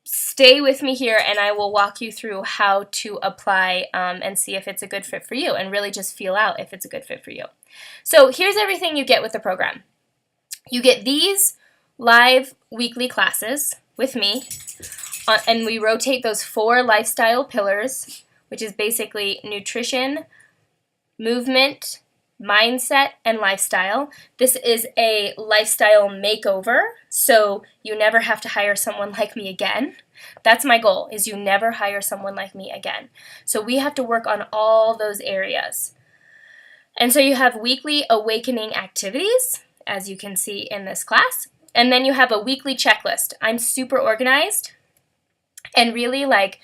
stay with me here and I will walk you through how to apply and see if it's a good fit for you and really just feel out if it's a good fit for you. So here's everything you get with the program. You get these live weekly classes with me and we rotate those 4 lifestyle pillars, which is basically nutrition, movement, mindset, and lifestyle. This is a lifestyle makeover, so you never have to hire someone like me again. That's my goal, is you never hire someone like me again. So we have to work on all those areas. And so you have weekly awakening activities, as you can see in this class, and then you have a weekly checklist. I'm super organized, and really like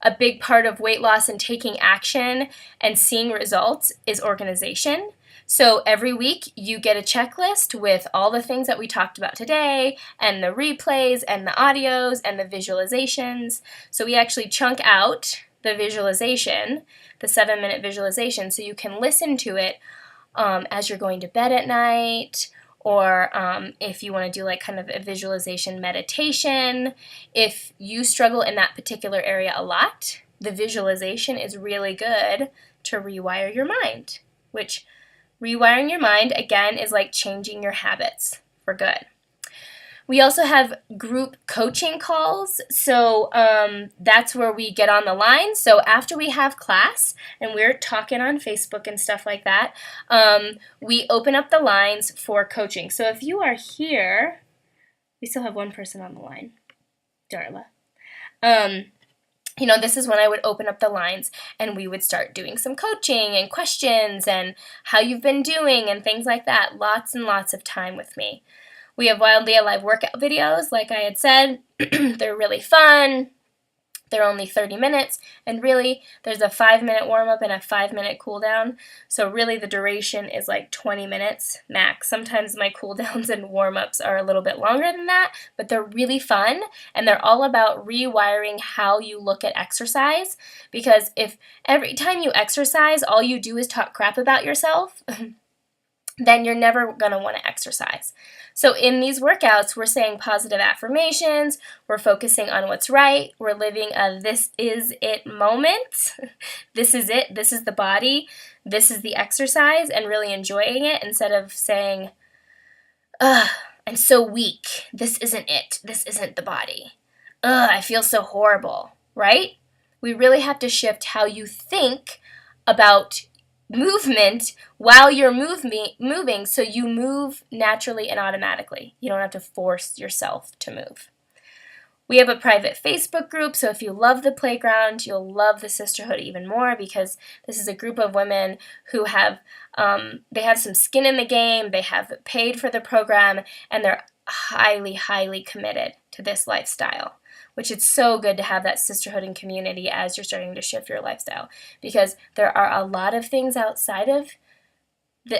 a big part of weight loss and taking action and seeing results is organization. So every week you get a checklist with all the things that we talked about today and the replays and the audios and the visualizations. So we actually chunk out the visualization, the 7-minute visualization, so you can listen to it as you're going to bed at night, or if you want to do like kind of a visualization meditation. If you struggle in that particular area a lot, the visualization is really good to rewire your mind, which rewiring your mind, again, is like changing your habits for good. We also have group coaching calls, so that's where we get on the line. So after we have class, and we're talking on Facebook and stuff like that, we open up the lines for coaching. So if you are here, we still have one person on the line, Darla. This is when I would open up the lines and we would start doing some coaching and questions and how you've been doing and things like that. Lots and lots of time with me. We have Wildly Alive workout videos, like I had said. They're really fun. They're only 30 minutes, and really, there's a 5-minute warm-up and a 5-minute cool-down, so really the duration is like 20 minutes max. Sometimes my cool-downs and warm-ups are a little bit longer than that, but they're really fun, and they're all about rewiring how you look at exercise, because if every time you exercise, all you do is talk crap about yourself, then you're never going to want to exercise. So in these workouts, we're saying positive affirmations, we're focusing on what's right, we're living a this is it moment. This is it, this is the body, this is the exercise, and really enjoying it instead of saying, ugh, I'm so weak, this isn't it, this isn't the body. Ugh, I feel so horrible, right? We really have to shift how you think about movement while you're moving, so you move naturally and automatically. You don't have to force yourself to move. We have a private Facebook group, so if you love the playground, you'll love the sisterhood even more, because this is a group of women who have they have some skin in the game, they have paid for the program, and they're highly, highly committed to this lifestyle, which it's so good to have that sisterhood and community as you're starting to shift your lifestyle, because there are a lot of things outside of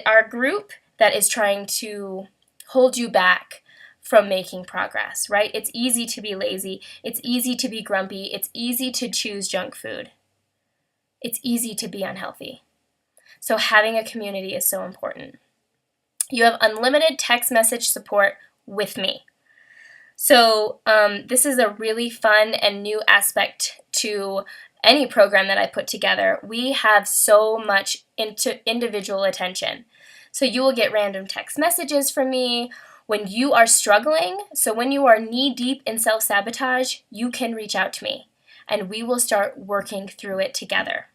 our group that is trying to hold you back from making progress, right? It's easy to be lazy. It's easy to be grumpy. It's easy to choose junk food. It's easy to be unhealthy. So having a community is so important. You have unlimited text message support with me. So this is a really fun and new aspect to any program that I put together. We have so much individual attention. So you will get random text messages from me when you are struggling. So when you are knee-deep in self-sabotage, you can reach out to me, and we will start working through it together.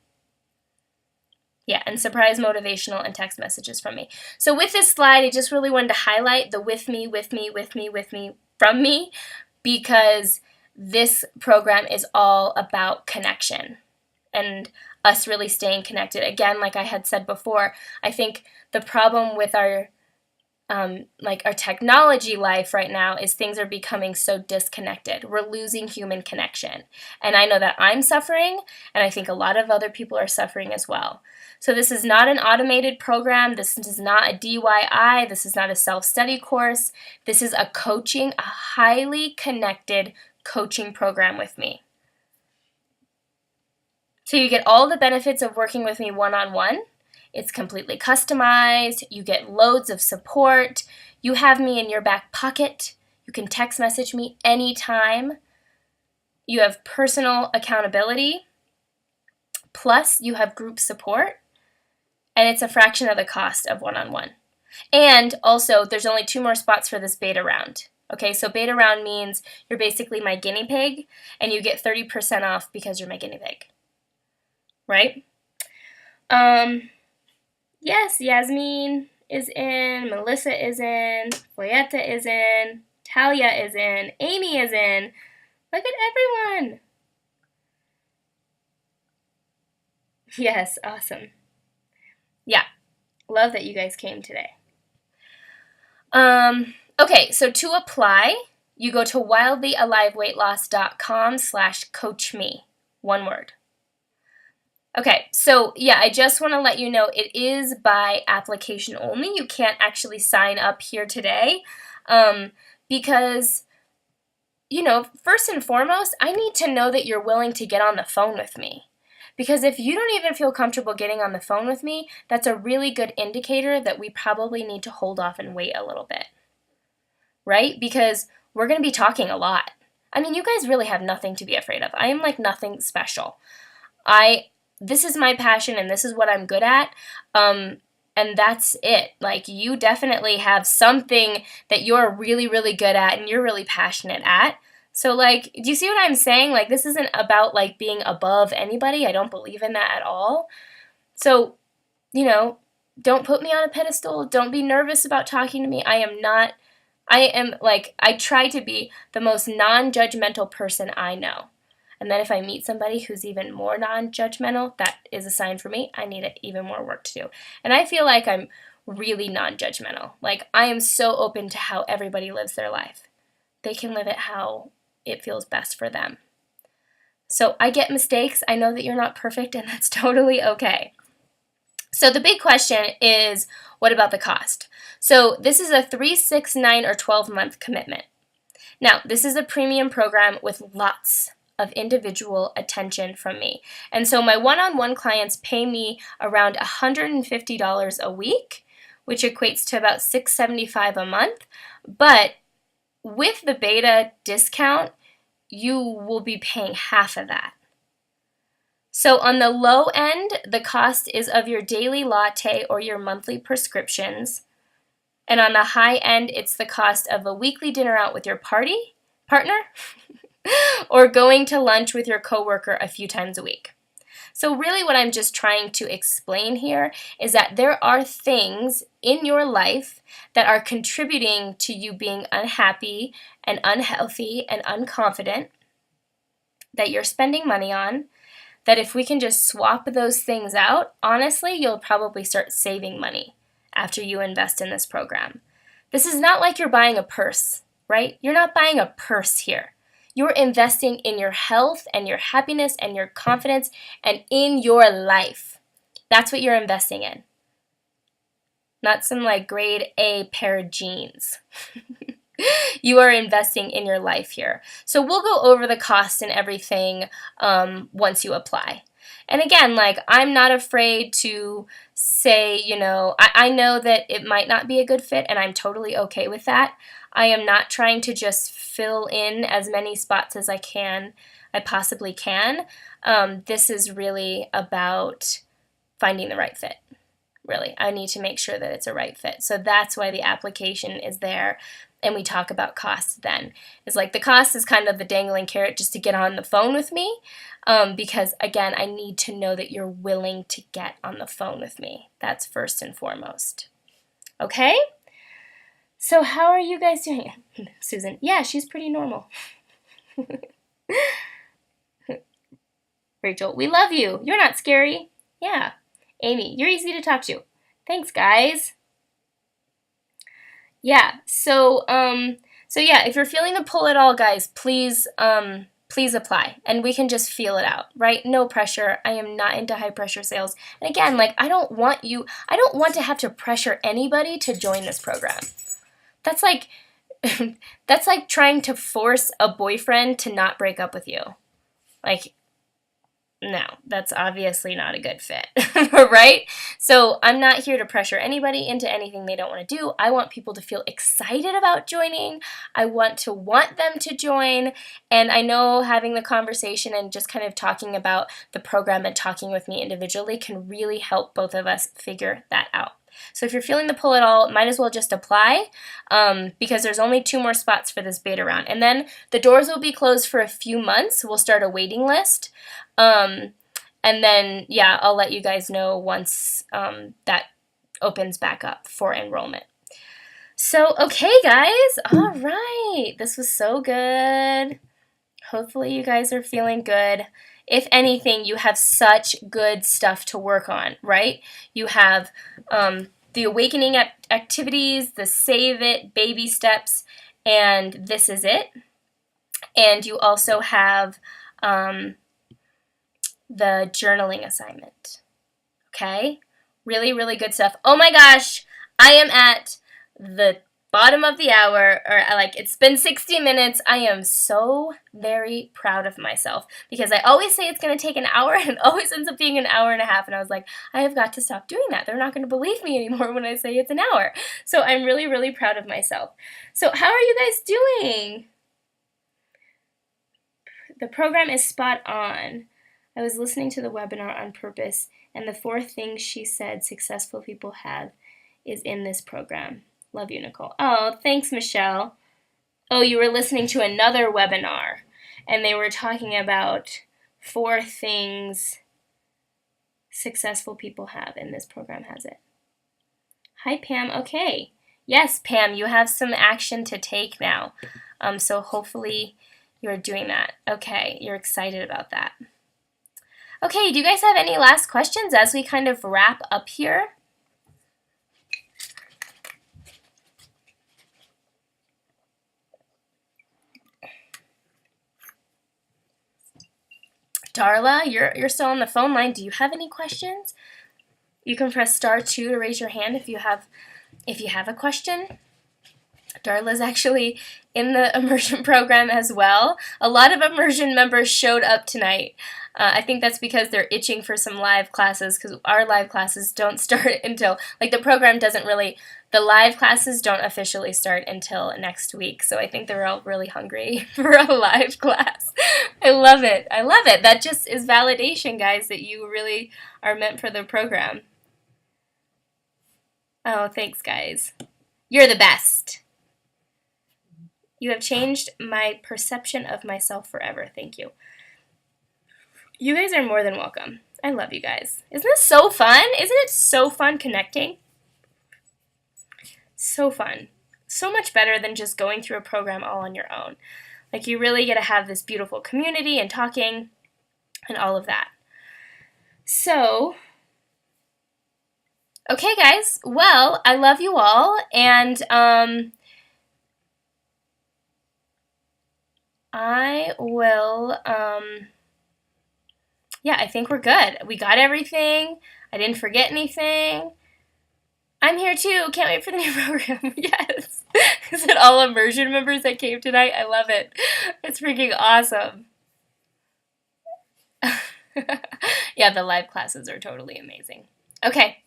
Yeah, and surprise motivational and text messages from me. So with this slide, I just really wanted to highlight the with me, from me, because this program is all about connection and us really staying connected. Again, like I had said before, I think the problem with our technology life right now is things are becoming so disconnected. We're losing human connection. And I know that I'm suffering, and I think a lot of other people are suffering as well. So this is not an automated program. This is not a DIY. This is not a self-study course. This is a highly connected coaching program with me. So you get all the benefits of working with me one-on-one. It's completely customized. You get loads of support. You have me in your back pocket. You can text message me anytime. You have personal accountability. Plus, you have group support. And it's a fraction of the cost of one-on-one. And also, there's only 2 more spots for this beta round. Okay, so beta round means you're basically my guinea pig, and you get 30% off because you're my guinea pig. Right? Yes, Yasmin is in, Melissa is in, Boyetta is in, Talia is in, Amy is in. Look at everyone. Yes, awesome. Yeah, love that you guys came today. Okay, so to apply, you go to wildlyaliveweightloss.com/coachme. One word. Okay, so yeah, I just want to let you know it is by application only. You can't actually sign up here today because, first and foremost, I need to know that you're willing to get on the phone with me. Because if you don't even feel comfortable getting on the phone with me, that's a really good indicator that we probably need to hold off and wait a little bit. Right? Because we're going to be talking a lot. I mean, you guys really have nothing to be afraid of. I am like nothing special. This is my passion and this is what I'm good at. And that's it. Like, you definitely have something that you're really, really good at and you're really passionate at. So, like, do you see what I'm saying? Like, this isn't about, like, being above anybody. I don't believe in that at all. So, don't put me on a pedestal. Don't be nervous about talking to me. I try to be the most non-judgmental person I know. And then if I meet somebody who's even more non-judgmental, that is a sign for me I need even more work to do. And I feel like I'm really non-judgmental. Like, I am so open to how everybody lives their life. They can live it how it feels best for them. So I get mistakes. I know that you're not perfect, and that's totally okay. So the big question is, what about the cost? So this is a 3, 6, 9, or 12-month commitment. Now, this is a premium program with lots of individual attention from me. And so my one-on-one clients pay me around $150 a week, which equates to about $675 a month. But with the beta discount, you will be paying half of that. So on the low end, the cost is of your daily latte or your monthly prescriptions. And on the high end, it's the cost of a weekly dinner out with your partner or going to lunch with your coworker a few times a week. So really what I'm just trying to explain here is that there are things in your life that are contributing to you being unhappy and unhealthy and unconfident that you're spending money on, that if we can just swap those things out, honestly, you'll probably start saving money after you invest in this program. This is not like you're buying a purse, right? You're not buying a purse here. You're investing in your health and your happiness and your confidence and in your life. That's what you're investing in. Not some like grade A pair of jeans. You are investing in your life here. So we'll go over the cost and everything once you apply. And again, like, I'm not afraid to say, I know that it might not be a good fit, and I'm totally okay with that. I am not trying to just fill in as many spots as I possibly can. This is really about finding the right fit. Really, I need to make sure that it's a right fit. So that's why the application is there, and we talk about costs then. It's like the cost is kind of the dangling carrot just to get on the phone with me, because again, I need to know that you're willing to get on the phone with me. That's first and foremost. Okay? So how are you guys doing? Susan, yeah, she's pretty normal. Rachel, we love you. You're not scary. Yeah. Amy, you're easy to talk to. Thanks, guys. Yeah, so yeah, if you're feeling the pull at all, guys, please apply, and we can just feel it out, right? No pressure. I am not into high pressure sales. And again, like, I don't want to have to pressure anybody to join this program. That's like that's like trying to force a boyfriend to not break up with you. Like, no, that's obviously not a good fit, right? So I'm not here to pressure anybody into anything they don't want to do. I want people to feel excited about joining. I want them to join. And I know having the conversation and just kind of talking about the program and talking with me individually can really help both of us figure that out. So if you're feeling the pull at all, might as well just apply, because there's only 2 more spots for this beta round. And then the doors will be closed for a few months. We'll start a waiting list. And then, yeah, I'll let you guys know once that opens back up for enrollment. So, okay, guys. All right. This was so good. Hopefully you guys are feeling good. If anything, you have such good stuff to work on, right? You have the awakening activities, the save it, baby steps, and this is it. And you also have the journaling assignment. Okay? Really, really good stuff. Oh my gosh, I am at the bottom of the hour, or like, it's been 60 minutes. I am so very proud of myself, because I always say it's going to take an hour, and it always ends up being an hour and a half, and I was like, I have got to stop doing that. They're not going to believe me anymore when I say it's an hour. So I'm really, really proud of myself. So how are you guys doing? The program is spot on. I was listening to the webinar on purpose, and the 4 things she said successful people have is in this program. Love you, Nichole. Oh, thanks, Michelle. Oh, you were listening to another webinar, and they were talking about 4 things successful people have, and this program has it. Hi, Pam. Okay. Yes, Pam, you have some action to take now. So hopefully you're doing that. Okay, you're excited about that. Okay, do you guys have any last questions as we kind of wrap up here? Darla, you're still on the phone line. Do you have any questions? You can press *2 to raise your hand if you have a question. Darla's actually in the immersion program as well. A lot of immersion members showed up tonight. I think that's because they're itching for some live classes, because our live classes don't start until, like, the live classes don't officially start until next week. So I think they're all really hungry for a live class. I love it. I love it. That just is validation, guys, that you really are meant for the program. Oh, thanks, guys. You're the best. You have changed my perception of myself forever. Thank you. You guys are more than welcome. I love you guys. Isn't this so fun? Isn't it so fun connecting? So fun. So much better than just going through a program all on your own. Like, you really get to have this beautiful community and talking and all of that. So, okay, guys. Well, I love you all, and I will, yeah, I think we're good. We got everything. I didn't forget anything. I'm here too. Can't wait for the new program. Yes. Is it all immersion members that came tonight? I love it. It's freaking awesome. Yeah, the live classes are totally amazing. Okay.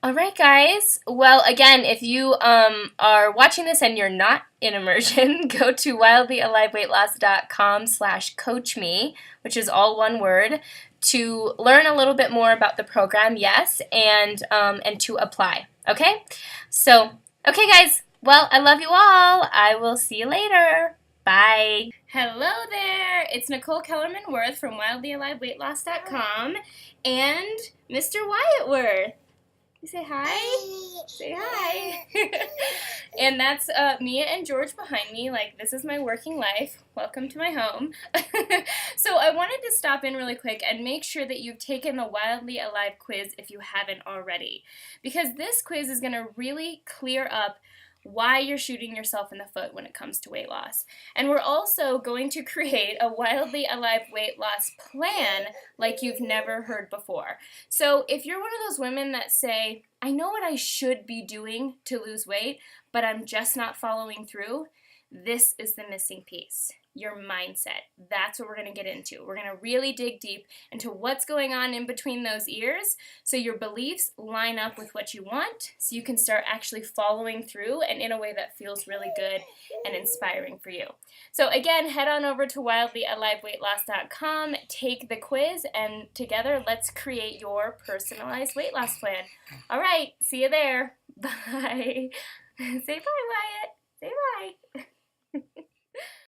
All right, guys. Well, again, if you are watching this and you're not in immersion, go to wildlyaliveweightloss.com/coach me, which is all one word, to learn a little bit more about the program, yes, and to apply. Okay? So, okay, guys. Well, I love you all. I will see you later. Bye. Hello there. It's Nichole Kellerman-Worth from wildlyaliveweightloss.com and Mr. Wyatt Worth. You say hi? Say hi. And that's Mia and George behind me. Like, this is my working life. Welcome to my home. So I wanted to stop in really quick and make sure that you've taken the Wildly Alive quiz if you haven't already. Because this quiz is going to really clear up why you're shooting yourself in the foot when it comes to weight loss. And we're also going to create a Wildly Alive weight loss plan like you've never heard before. So if you're one of those women that say, I know what I should be doing to lose weight, but I'm just not following through, this is the missing piece. Your mindset. That's what we're going to get into. We're going to really dig deep into what's going on in between those ears so your beliefs line up with what you want so you can start actually following through and in a way that feels really good and inspiring for you. So again, head on over to wildlyaliveweightloss.com, take the quiz, and together let's create your personalized weight loss plan. All right, see you there. Bye. Say bye, Wyatt.